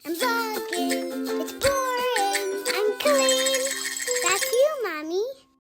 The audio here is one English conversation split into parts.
I'm vlogging. It's boring. I'm Colleen. That's you, Mommy.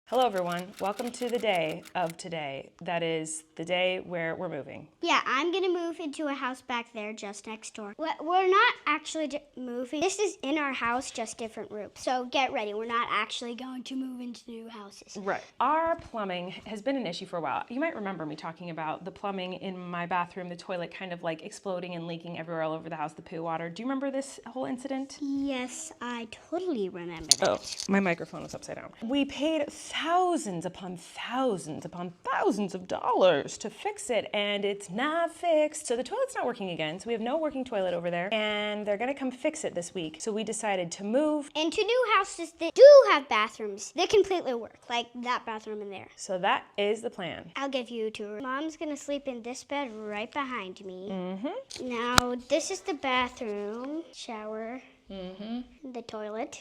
Hello everyone, welcome to the day of today. That is the day where we're moving. Yeah, I'm gonna move into a house back there just next door. We're not actually moving. This is in our house, just different rooms. So get ready, we're not actually going to move into new houses. Right. Our plumbing has been an issue for a while. You might remember me talking about the plumbing in my bathroom, the toilet kind of like exploding and leaking everywhere all over the house, the poo water. Do you remember this whole incident? Yes, I totally remember that. Oh, my microphone was upside down. We paid thousands upon thousands upon thousands of dollars to fix it, and it's not fixed. So the toilet's not working again, so we have no working toilet over there, and they're gonna come fix it this week. So we decided to move into new houses that do have bathrooms that completely work, like that bathroom in there. So that is the plan. I'll give you a tour. Mom's gonna sleep in this bed right behind me. Now, this is the bathroom, shower, the toilet.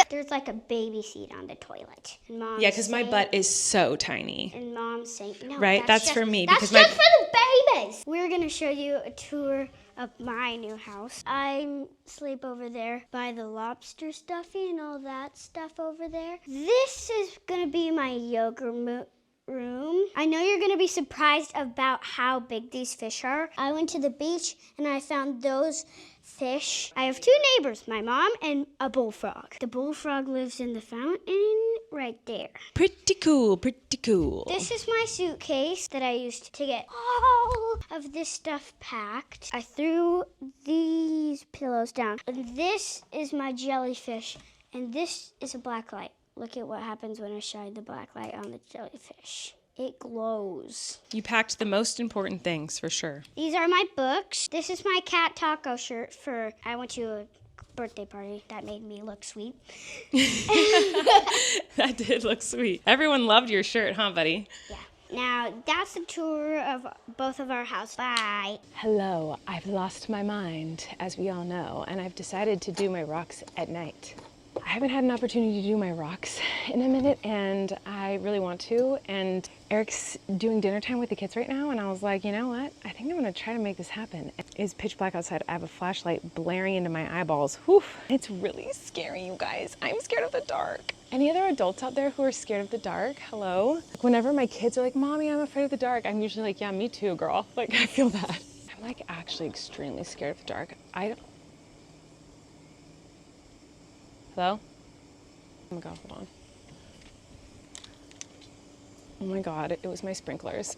There's like a baby seat on the toilet. And Mom's Yeah, because my saying- butt is so tiny. And Mom's saying, no, Right, that's just, for me, That's because just for the babies. We're gonna show you a tour of my new house. I sleep over there by the lobster stuffing and all that stuff over there. This is gonna be my yoga room. I know you're gonna be surprised about how big these fish are. I went to the beach and I found those fish. I have two neighbors, my mom and a bullfrog. The bullfrog lives in the fountain right there. Pretty cool, pretty cool. This is my suitcase that I used to get all of this stuff packed. I threw these pillows down. And this is my jellyfish, and this is a black light. Look at what happens when I shine the black light on the jellyfish. It glows. You packed the most important things for sure. These are my books. This is my cat taco shirt for I went to a birthday party. That made me look sweet. That did look sweet. Everyone loved your shirt, huh, buddy? Yeah. Now, that's the tour of both of our houses. Bye. Hello, I've lost my mind, as we all know, and I've decided to do my rocks at night. I haven't had an opportunity to do my rocks in a minute, and I really want to, and Eric's doing dinner time with the kids right now, and I was like, you know what? I think I'm gonna try to make this happen. It's pitch black outside. I have a flashlight blaring into my eyeballs. Whew, it's really scary, you guys. I'm scared of the dark. Any other adults out there who are scared of the dark? Hello? Whenever my kids are like, Mommy, I'm afraid of the dark, I'm usually like, yeah, me too, girl. Like, I feel that. I'm like actually extremely scared of the dark. Hello? Oh my God, hold on. Oh my God, it was my sprinklers.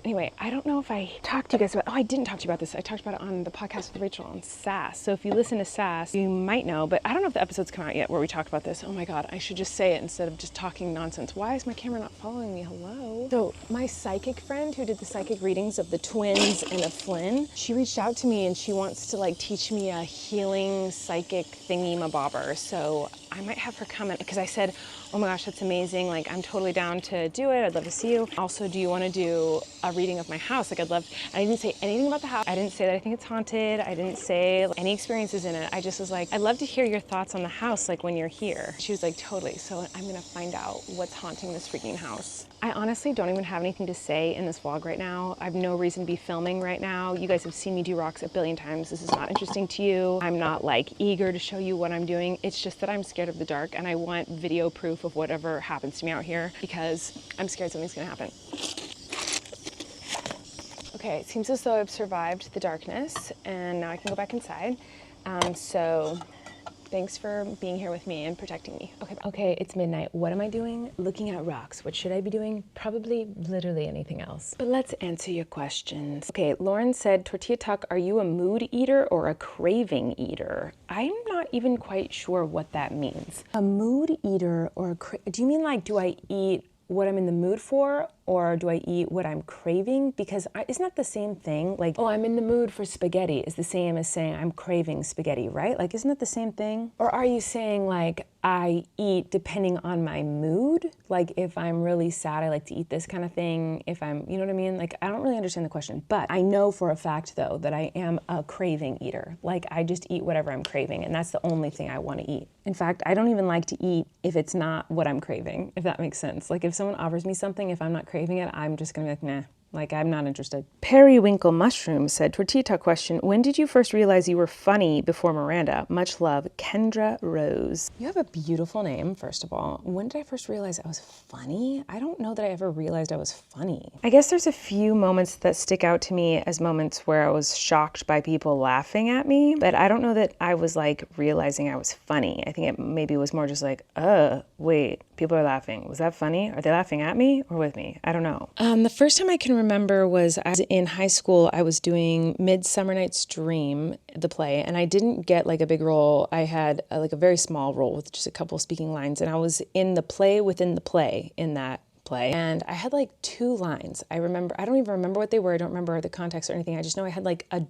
Anyway, I don't know if I talked to you guys about, I didn't talk to you about this. I talked about it on the podcast with Rachel on SAS. So if you listen to SAS, you might know, but I don't know if the episode's come out yet where we talked about this. Oh my God, I should just say it instead of just talking nonsense. Why is my camera not following me? Hello? So my psychic friend who did the psychic readings of the twins and of Flynn, she reached out to me and she wants to like teach me a healing psychic thingy-mabobber. So I might have her come in because I said, oh my gosh, that's amazing. Like, I'm totally down to do it. I'd love to see you. Also, do you want to do a reading of my house? Like, I didn't say anything about the house. I didn't say that I think it's haunted. I didn't say any experiences in it. I just was like, I'd love to hear your thoughts on the house, like when you're here. She was like, totally. So I'm going to find out what's haunting this freaking house. I honestly don't even have anything to say in this vlog right now. I have no reason to be filming right now. You guys have seen me do rocks a billion times. This is not interesting to you. I'm not like eager to show you what I'm doing. It's just that I'm scared of the dark and I want video proof of whatever happens to me out here because I'm scared something's gonna happen. Okay, it seems as though I've survived the darkness and now I can go back inside. So thanks for being here with me and protecting me. Okay, it's midnight. What am I doing? Looking at rocks. What should I be doing? Probably literally anything else. But let's answer your questions. Okay, Lauren said, Tortilla Tuck, are you a mood eater or a craving eater? I'm not even quite sure what that means. A mood eater or do you mean like, do I eat what I'm in the mood for, or do I eat what I'm craving? Because isn't that the same thing? Like, oh, I'm in the mood for spaghetti is the same as saying I'm craving spaghetti, right? Like, isn't that the same thing? Or are you saying like, I eat depending on my mood? Like if I'm really sad, I like to eat this kind of thing. If I'm, you know what I mean? Like, I don't really understand the question, but I know for a fact though, that I am a craving eater. Like I just eat whatever I'm craving and that's the only thing I want to eat. In fact, I don't even like to eat if it's not what I'm craving, if that makes sense. Like if someone offers me something, if I'm not craving it, I'm just gonna be like, nah. Like, I'm not interested. Periwinkle Mushroom said, Tortilla Talk question, when did you first realize you were funny before Miranda? Much love, Kendra Rose. You have a beautiful name, first of all. When did I first realize I was funny? I don't know that I ever realized I was funny. I guess there's a few moments that stick out to me as moments where I was shocked by people laughing at me, but I don't know that I was like realizing I was funny. I think it maybe was more just like, wait, people are laughing. Was that funny? Are they laughing at me or with me? I don't know. The first time I can remember was I was in high school. I was doing Midsummer Night's Dream, the play, and I didn't get like a big role. I had like a very small role with just a couple speaking lines, and I was in the play within the play in that play, and I had like 2 lines. I don't even remember what they were. I don't remember the context or anything. I just know I had like a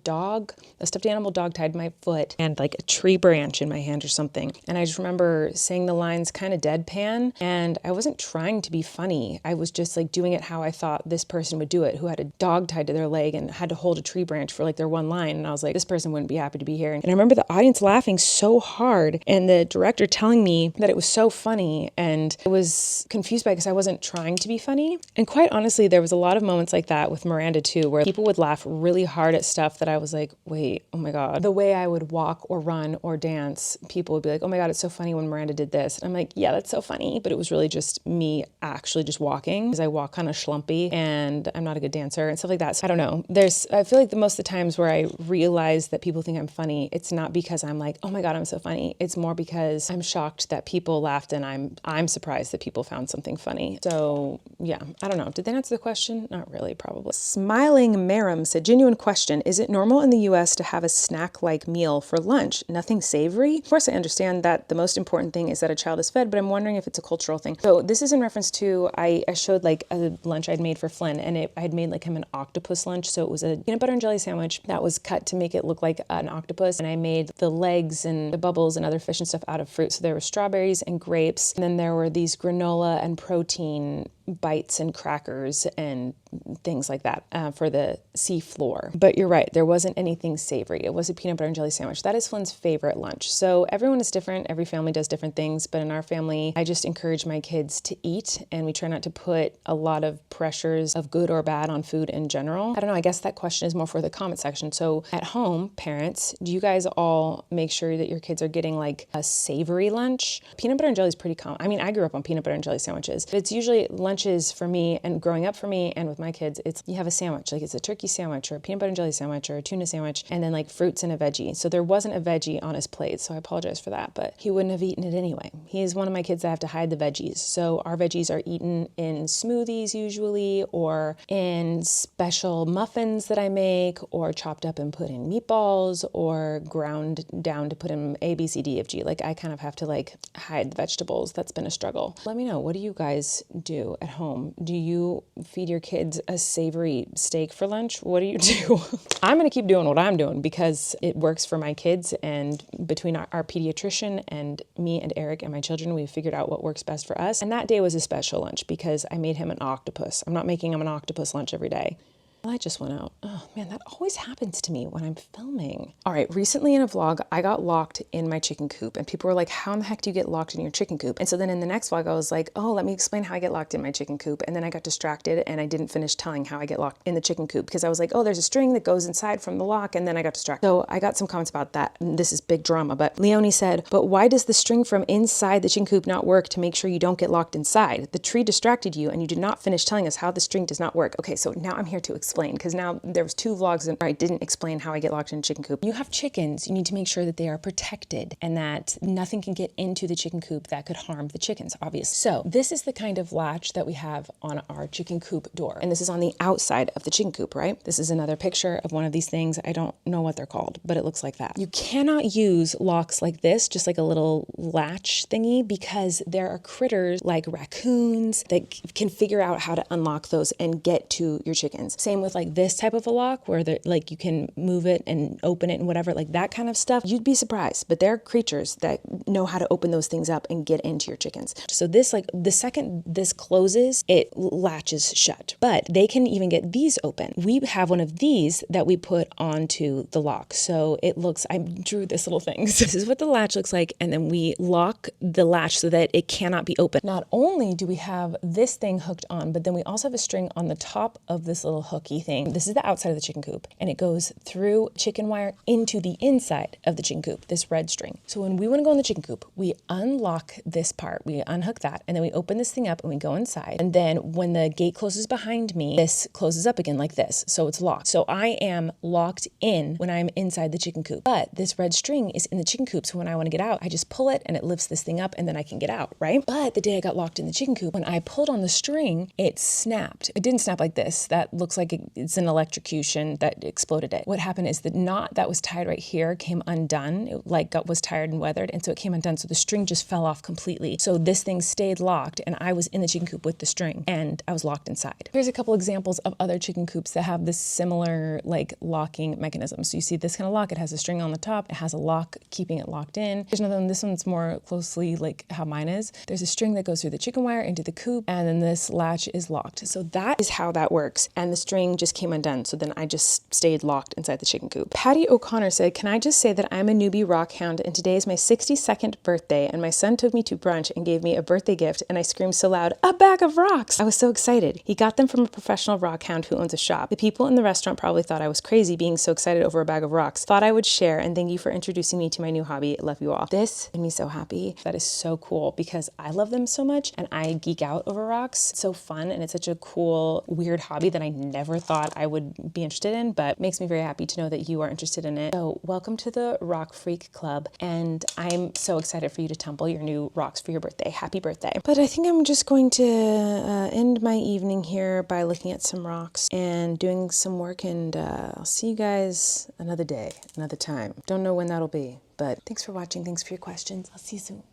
stuffed animal dog tied to my foot and like a tree branch in my hand or something. And I just remember saying the lines kind of deadpan, and I wasn't trying to be funny. I was just like doing it how I thought this person would do it, who had a dog tied to their leg and had to hold a tree branch for like their one line. And I was like, this person wouldn't be happy to be here. And I remember the audience laughing so hard and the director telling me that it was so funny, and I was confused by it because I wasn't trying to be funny. And quite honestly, there was a lot of moments like that with Miranda too, where people would laugh really hard at stuff that I was like, wait, oh my God. The way I would walk or run or dance, people would be like, oh my God, it's so funny when Miranda did this. And I'm like, yeah, that's so funny. But it was really just me actually just walking, because I walk kind of schlumpy and I'm not a good dancer and stuff like that. So I don't know. I feel like the most of the times where I realize that people think I'm funny, it's not because I'm like, oh my God, I'm so funny. It's more because I'm shocked that people laughed, and I'm surprised that people found something funny. So yeah, I don't know. Did that answer the question? Not really, probably. Smiling Marum said, genuine question. Is it normal in the US to have a snack-like meal for lunch? Nothing savory? Of course, I understand that the most important thing is that a child is fed, but I'm wondering if it's a cultural thing. So this is in reference to, I showed like a lunch I'd made for Flynn, and I had made like him an octopus lunch. So it was a peanut butter and jelly sandwich that was cut to make it look like an octopus. And I made the legs and the bubbles and other fish and stuff out of fruit. So there were strawberries and grapes. And then there were these granola and protein bites and crackers and things like that for the sea floor. But you're right, there wasn't anything savory. It was a peanut butter and jelly sandwich. That is Flynn's favorite lunch. So everyone is different. Every family does different things. But in our family, I just encourage my kids to eat, and we try not to put a lot of pressures of good or bad on food in general. I don't know. I guess that question is more for the comment section. So at home, parents, do you guys all make sure that your kids are getting like a savory lunch? Peanut butter and jelly is pretty common. I mean, I grew up on peanut butter and jelly sandwiches. But it's usually lunches for me, and growing up for me and with my kids, it's you have a sandwich, like it's a turkey sandwich or a peanut butter and jelly sandwich or a tuna sandwich, and then like fruits and a veggie. So there wasn't a veggie on his plate, so I apologize for that, but he wouldn't have eaten it anyway. He is one of my kids that have to hide the veggies. So our veggies are eaten in smoothies usually, or in special muffins that I make, or chopped up and put in meatballs, or ground down to put in A, B, C, D, F, G. Like I kind of have to like hide the vegetables. That's been a struggle. Let me know, what do you guys do at home? Do you feed your kids a savory steak for lunch? What do you do? I'm going to keep doing what I'm doing because it works for my kids, and between our pediatrician and me and Eric and my children, we've figured out what works best for us. And that day was a special lunch because I made him an octopus. I'm not making him an octopus lunch every day. I just went out. Oh man, that always happens to me when I'm filming. All right, recently in a vlog, I got locked in my chicken coop, and people were like, how in the heck do you get locked in your chicken coop? And so then in the next vlog, I was like, oh, let me explain how I get locked in my chicken coop. And then I got distracted and I didn't finish telling how I get locked in the chicken coop because I was like, oh, there's a string that goes inside from the lock, and then I got distracted. So I got some comments about that. This is big drama, but Leonie said, but why does the string from inside the chicken coop not work to make sure you don't get locked inside? The tree distracted you and you did not finish telling us how the string does not work. Okay, so now I'm here to explain, because now there was 2 vlogs where I didn't explain how I get locked in a chicken coop. You have chickens, you need to make sure that they are protected and that nothing can get into the chicken coop that could harm the chickens, obviously. So this is the kind of latch that we have on our chicken coop door. And this is on the outside of the chicken coop, right? This is another picture of one of these things. I don't know what they're called, but it looks like that. You cannot use locks like this, just like a little latch thingy, because there are critters like raccoons that can figure out how to unlock those and get to your chickens. Same with like this type of a lock where like you can move it and open it and whatever, like that kind of stuff, you'd be surprised. But there are creatures that know how to open those things up and get into your chickens. So this, like the second this closes, it latches shut. But they can even get these open. We have one of these that we put onto the lock. So it looks, I drew this little thing. So this is what the latch looks like. And then we lock the latch so that it cannot be opened. Not only do we have this thing hooked on, but then we also have a string on the top of this little hooky thing. This is the outside of the chicken coop, and it goes through chicken wire into the inside of the chicken coop, this red string. So when we want to go in the chicken coop, we unlock this part, we unhook that, and then we open this thing up and we go inside. And then when the gate closes behind me, this closes up again like this. So it's locked. So I am locked in when I'm inside the chicken coop. But this red string is in the chicken coop. So when I want to get out, I just pull it and it lifts this thing up and then I can get out, right? But the day I got locked in the chicken coop, when I pulled on the string, it snapped. It didn't snap like this. That looks like it's an electrocution that exploded it. What happened is the knot that was tied right here came undone. It was tired and weathered. And so it came undone. So the string just fell off completely. So this thing stayed locked and I was in the chicken coop with the string and I was locked inside. Here's a couple examples of other chicken coops that have this similar like locking mechanism. So you see this kind of lock, it has a string on the top. It has a lock keeping it locked in. There's another one, this one's more closely like how mine is. There's a string that goes through the chicken wire into the coop and then this latch is locked. So that is how that works. And the string just came undone. So then I just stayed locked inside the chicken coop. Patty O'Connor said, can I just say that I'm a newbie rock hound and today is my 62nd birthday and my son took me to brunch and gave me a birthday gift and I screamed so loud, a bag of rocks. I was so excited. He got them from a professional rock hound who owns a shop. The people in the restaurant probably thought I was crazy being so excited over a bag of rocks. Thought I would share and thank you for introducing me to my new hobby. Love you all. This made me so happy. That is so cool because I love them so much and I geek out over rocks. It's so fun and it's such a cool, weird hobby that I never thought I would be interested in, but makes me very happy to know that you are interested in it. So welcome to the Rock Freak Club and I'm so excited for you to tumble your new rocks for your birthday. Happy birthday. But I think I'm just going to end my evening here by looking at some rocks and doing some work and I'll see you guys another day, another time. Don't know when that'll be, but thanks for watching. Thanks for your questions. I'll see you soon.